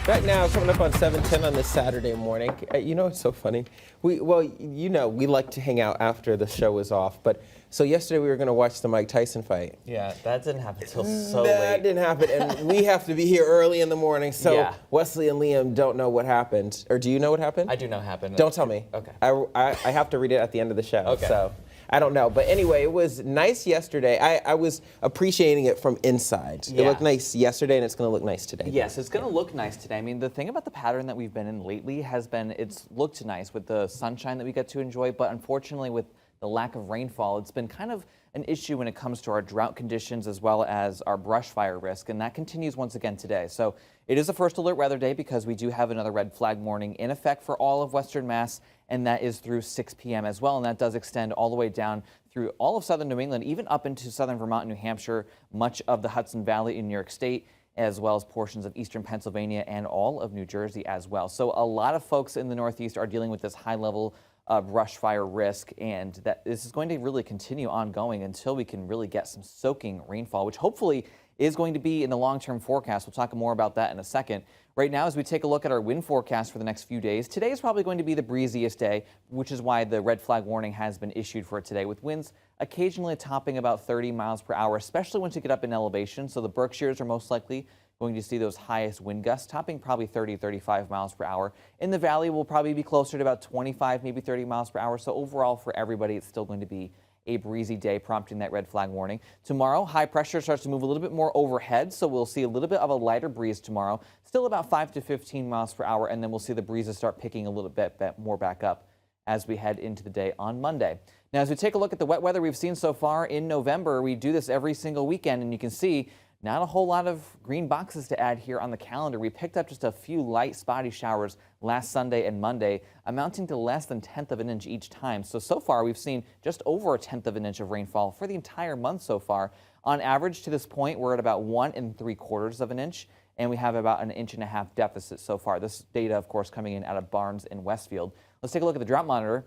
Right now, coming up on 7:10 on this Saturday morning. You know, it's so funny. We like to hang out after the show is off. But so yesterday we were going to watch the Mike Tyson fight. Yeah, that didn't happen until so late. That didn't happen, and we have to be here early in the morning. So Yeah. Wesley and Liam don't know what happened. Or do you know what happened? I do know what happened. Don't tell me. Okay. I have to read it at the end of the show. Okay. So I don't know. But anyway, it was nice yesterday. I was appreciating it from inside. It Yeah. looked nice yesterday, and it's going to look nice today. Yes, it's going to look nice today. I mean, the thing about the pattern that we've been in lately has been it's looked nice with the sunshine that we get to enjoy, but unfortunately with the lack of rainfall, it's been kind of an issue when it comes to our drought conditions as well as our brush fire risk, and that continues once again today. So it is a first alert weather day because we do have another red flag warning in effect for all of Western Mass, and that is through 6 p.m. as well, and that does extend all the way down through all of southern New England, even up into southern Vermont and New Hampshire, much of the Hudson Valley in New York State, as well as portions of eastern Pennsylvania and all of New Jersey as well. So a lot of folks in the Northeast are dealing with this high level of brush fire risk, and that this is going to really continue ongoing until we can really get some soaking rainfall, which hopefully is going to be in the long-term forecast. We'll talk more about that in a second. Right now, as we take a look at our wind forecast for the next few days, today is probably going to be the breeziest day, which is why the red flag warning has been issued for today, with winds occasionally topping about 30 miles per hour, especially once you get up in elevation. So the Berkshires are most likely going to see those highest wind gusts, topping probably 30, 35 miles per hour. In the valley, we'll probably be closer to about 25, maybe 30 miles per hour. So overall, for everybody, it's still going to be a breezy day, prompting that red flag warning. Tomorrow, high pressure starts to move a little bit more overhead, so we'll see a little bit of a lighter breeze tomorrow, still about 5 to 15 miles per hour, and then we'll see the breezes start picking a little bit more back up as we head into the day on Monday. Now, as we take a look at the wet weather we've seen so far in November, we do this every single weekend, and you can see not a whole lot of green boxes to add here on the calendar. We picked up just a few light spotty showers last Sunday and Monday, amounting to less than 1/10 of an inch each time. So far we've seen just over 1/10 of an inch of rainfall for the entire month so far. On average to this point, we're at about 1 3/4 of an inch, and we have about an 1.5 inch deficit so far. This data, of course, coming in out of Barnes and Westfield. Let's take a look at the drought monitor.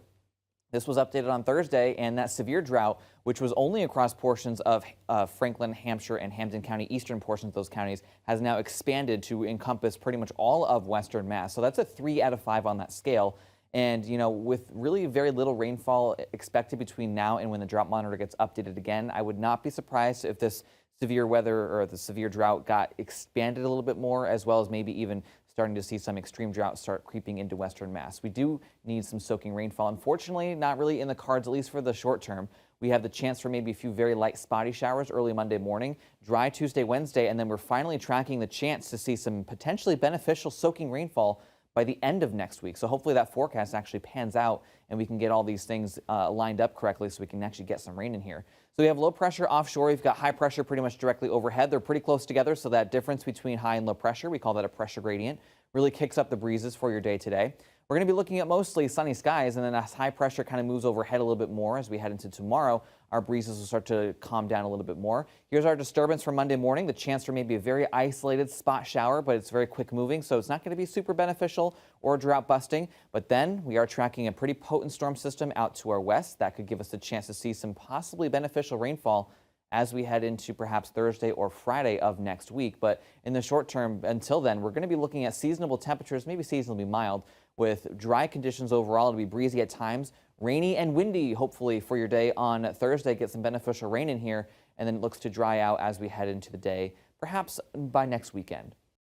This was updated on Thursday, and that severe drought, which was only across portions of Franklin, Hampshire, and Hampden County, eastern portions of those counties, has now expanded to encompass pretty much all of Western Mass. So that's a 3 out of 5 on that scale. And, you know, with really very little rainfall expected between now and when the drought monitor gets updated again, I would not be surprised if this severe weather or the severe drought got expanded a little bit more, as well as maybe even starting to see some extreme drought start creeping into Western Mass. We do need some soaking rainfall. Unfortunately, not really in the cards, at least for the short term. We have the chance for maybe a few very light spotty showers early Monday morning, dry Tuesday, Wednesday, and then we're finally tracking the chance to see some potentially beneficial soaking rainfall by the end of next week. So hopefully that forecast actually pans out and we can get all these things lined up correctly so we can actually get some rain in here. So we have low pressure offshore. We've got high pressure pretty much directly overhead. They're pretty close together, so that difference between high and low pressure, we call that a pressure gradient, really kicks up the breezes for your day today. We're going to be looking at mostly sunny skies, and then as high pressure kind of moves overhead a little bit more as we head into tomorrow, our breezes will start to calm down a little bit more. Here's our disturbance for Monday morning, the chance for maybe a very isolated spot shower, but it's very quick moving, so it's not going to be super beneficial or drought busting. But then we are tracking a pretty potent storm system out to our west. That could give us a chance to see some possibly beneficial rainfall as we head into perhaps Thursday or Friday of next week. But in the short term, until then, we're going to be looking at seasonable temperatures, maybe seasonably mild, with dry conditions overall. It'll be breezy at times, rainy and windy, hopefully, for your day on Thursday. Get some beneficial rain in here, and then it looks to dry out as we head into the day, perhaps by next weekend.